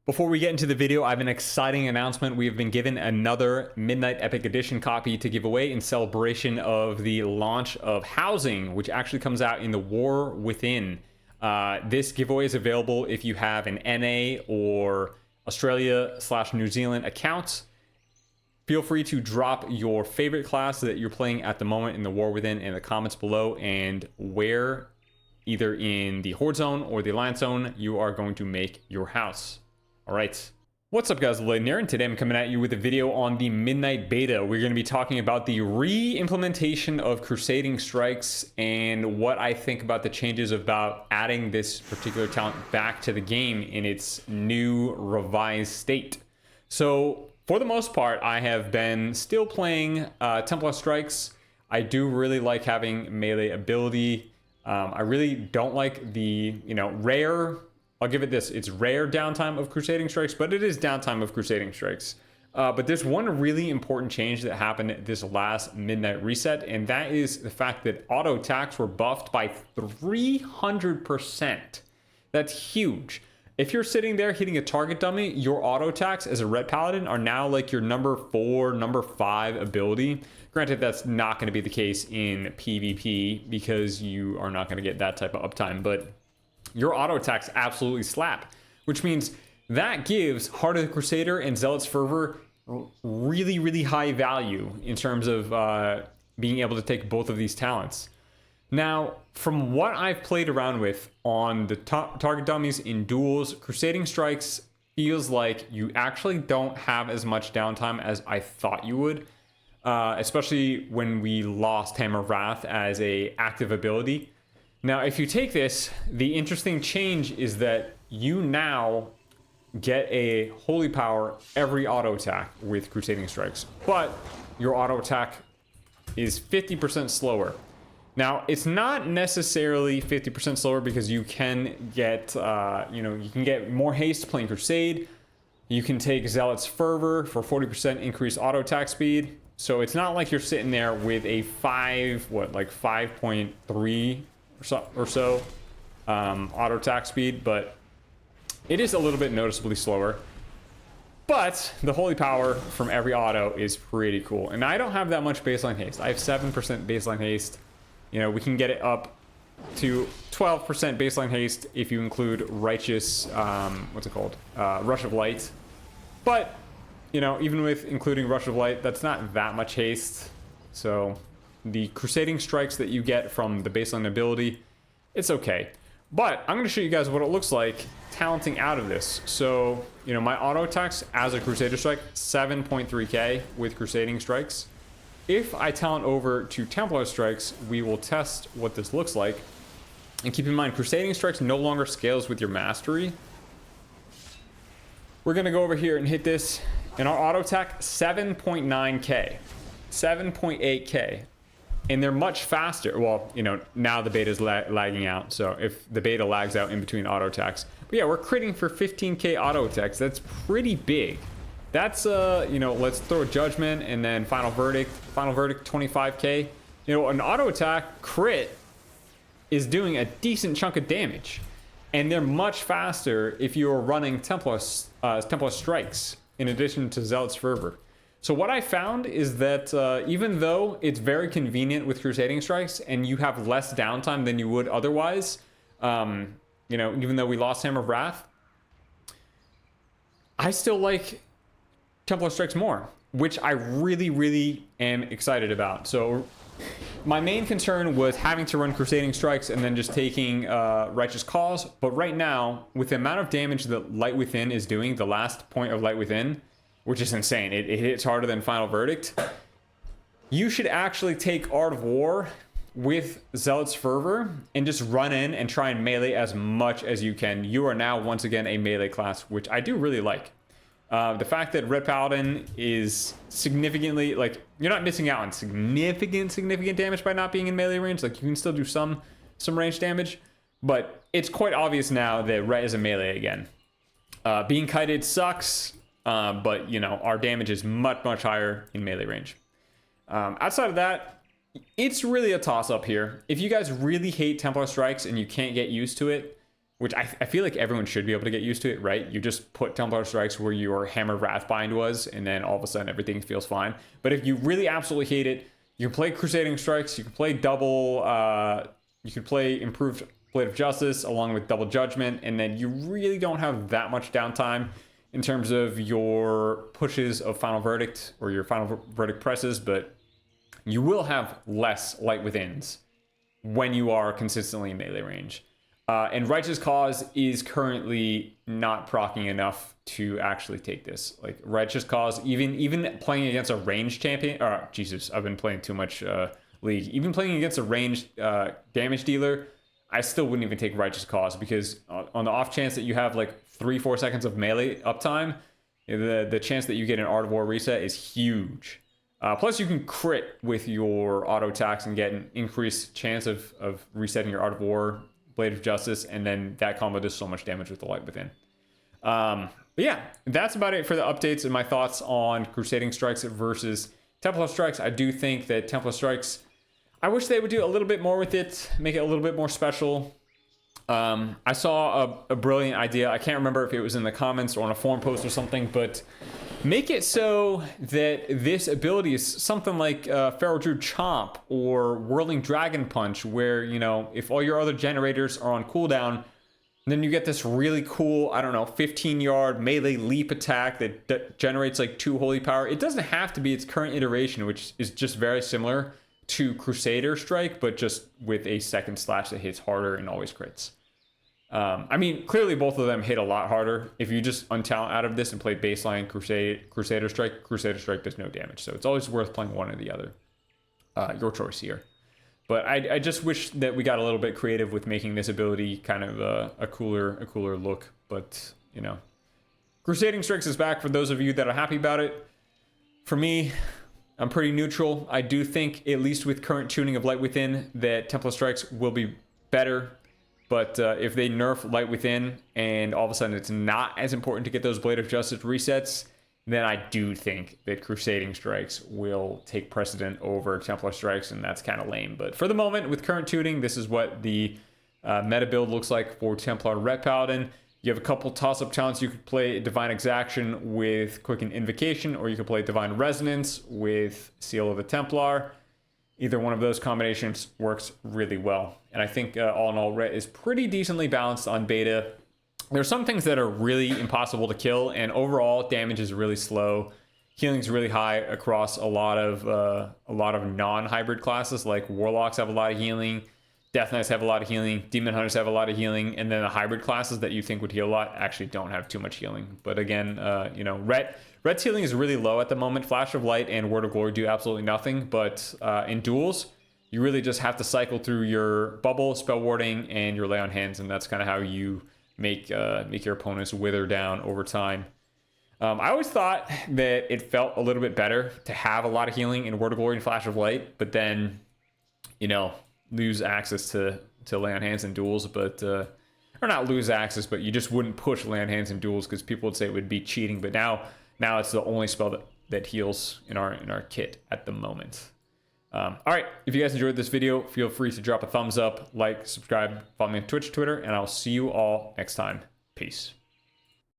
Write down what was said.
Before we get into the video, I have an exciting announcement. We have been given another Midnight Epic Edition copy to give away in celebration of the launch of Housing, which actually comes out in the War Within. This giveaway is available if you have an NA or Australia/New Zealand account. Feel free to drop your favorite class that you're playing at the moment in the War Within in the comments below, and where either in the Horde Zone or the Alliance Zone you are going to make your house. All right. What's up, guys? Lvladen here, and today I'm coming at you with a video on the Midnight Beta. We're going to be talking about the re-implementation of Crusading Strikes and what I think about the changes about adding this particular talent back to the game in its new revised state. So for the most part, I have been still playing Templar Strikes. I do really like having melee ability. I really don't like the, rare... I'll give it this. It's rare downtime of Crusading Strikes, but it is downtime of Crusading Strikes. But there's one really important change that happened this last Midnight Reset, and that is the fact that auto attacks were buffed by 300%. That's huge. If you're sitting there hitting a target dummy, your auto attacks as a Ret Paladin are now like your number 4, number 5 ability. Granted, that's not going to be the case in PvP because you are not going to get that type of uptime, but your auto attacks absolutely slap, which means that gives Heart of the Crusader and Zealot's Fervor really, really high value in terms of being able to take both of these talents. Now, from what I've played around with on the target dummies in duels, Crusading Strikes feels like you actually don't have as much downtime as I thought you would, especially when we lost Hammer of Wrath as a active ability. Now, if you take this, the interesting change is that you now get a Holy Power every auto attack with Crusading Strikes, but your auto attack is 50% slower. Now, it's not necessarily 50% slower because you can get, you can get more haste playing Crusade. You can take Zealot's Fervor for 40% increased auto attack speed. So it's not like you're sitting there with a 5.3 or so auto attack speed, but it is a little bit noticeably slower. But the Holy Power from every auto is pretty cool, and I don't have that much baseline haste. I have 7% baseline haste. We can get it up to 12% baseline haste if you include Righteous, Rush of Light. But even with including Rush of Light, that's not that much haste. So the Crusading Strikes that you get from the baseline ability, it's okay. But I'm going to show you guys what it looks like talenting out of this. So, my auto attacks as a Crusader Strike, 7.3k with Crusading Strikes. If I talent over to Templar Strikes, we will test what this looks like. And keep in mind, Crusading Strikes no longer scales with your mastery. We're going to go over here and hit this. And our auto attack, 7.9k, 7.8k. And they're much faster. Well, now the beta is lagging out. So if the beta lags out in between auto attacks. But yeah, we're critting for 15k auto attacks. That's pretty big. That's, let's throw a Judgment and then Final Verdict. Final Verdict, 25k. An auto attack crit is doing a decent chunk of damage. And they're much faster if you're running Templar Strikes in addition to Zealot's Fervor. So what I found is that even though it's very convenient with Crusading Strikes and you have less downtime than you would otherwise, even though we lost Hammer of Wrath, I still like Templar Strikes more, which I really, really am excited about. So my main concern was having to run Crusading Strikes and then just taking Righteous Cause. But right now, with the amount of damage that Light Within is doing, the last point of Light Within, which is insane. It hits harder than Final Verdict. You should actually take Art of War with Zealot's Fervor and just run in and try and melee as much as you can. You are now, once again, a melee class, which I do really like. The fact that Ret Paladin is significantly, you're not missing out on significant damage by not being in melee range. You can still do some range damage, but it's quite obvious now that Ret is a melee again. Being kited sucks. But our damage is much higher in melee range. Outside of that, it's really a toss-up here. If you guys really hate Templar Strikes and you can't get used to it, which I feel like everyone should be able to get used to it, right? You just put Templar Strikes where your Hammer Wrathbind was, and then all of a sudden everything feels fine. But if you really absolutely hate it, you can play Crusading Strikes, you can play you could play Improved Blade of Justice along with Double Judgment, and then you really don't have that much downtime in terms of your pushes of Final Verdict or your Final Verdict presses, but you will have less Light Withins when you are consistently in melee range. And Righteous Cause is currently not proccing enough to actually take this. Like Righteous Cause, even playing against a ranged champion, Jesus, I've been playing too much League. Even playing against a ranged damage dealer, I still wouldn't even take Righteous Cause, because on the off chance that you have like 3-4 seconds of melee uptime, the chance that you get an Art of War reset is huge. Plus you can crit with your auto attacks and get an increased chance of resetting your Art of War, Blade of Justice, and then that combo does so much damage with the Light Within. But yeah, that's about it for the updates and my thoughts on Crusading Strikes versus Templar Strikes. I do think that Templar Strikes, I wish they would do a little bit more with it, make it a little bit more special. I saw a brilliant idea. I can't remember if it was in the comments or on a forum post or something, but make it so that this ability is something like Pharaoh Druid Chomp or Whirling Dragon Punch, where, you know, if all your other generators are on cooldown, then you get this really cool, I don't know, 15-yard melee leap attack that generates like 2 holy power. It doesn't have to be its current iteration, which is just very similar to Crusader Strike, but just with a second slash that hits harder and always crits. I mean, clearly both of them hit a lot harder. If you just untalent out of this and play baseline Crusader Strike does no damage. So it's always worth playing one or the other. Your choice here. But I just wish that we got a little bit creative with making this ability kind of a cooler look. But, you know, Crusading Strikes is back for those of you that are happy about it. For me, I'm pretty neutral. I do think, at least with current tuning of Light Within, that Templar Strikes will be better. But if they nerf Light Within and all of a sudden it's not as important to get those Blade of Justice resets, then I do think that Crusading Strikes will take precedent over Templar Strikes, and that's kind of lame. But for the moment, with current tuning, this is what the meta build looks like for Templar Ret Paladin. You have a couple toss-up talents. You could play Divine Exaction with Quicken Invocation, or you could play Divine Resonance with Seal of the Templar. Either one of those combinations works really well. And I think all in all, Ret is pretty decently balanced on beta. There's some things that are really impossible to kill, and overall damage is really slow. Healing is really high across a lot of non-hybrid classes. Like Warlocks have a lot of healing, Death Knights have a lot of healing, Demon Hunters have a lot of healing, and then the hybrid classes that you think would heal a lot actually don't have too much healing. But again, you know, Ret's healing is really low at the moment. Flash of Light and Word of Glory do absolutely nothing, but in duels, you really just have to cycle through your Bubble, Spell Warding, and your Lay on Hands, and that's kind of how you make your opponents wither down over time. I always thought that it felt a little bit better to have a lot of healing in Word of Glory and Flash of Light, but then, you know, lose access to Lay on Hands and duels, but or not lose access, but you just wouldn't push Lay on Hands and duels because people would say it would be cheating. But now it's the only spell that heals in our kit at the moment. All right, if you guys enjoyed this video, feel free to drop a thumbs up, like, subscribe, follow me on Twitch, Twitter, and I'll see you all next time. Peace.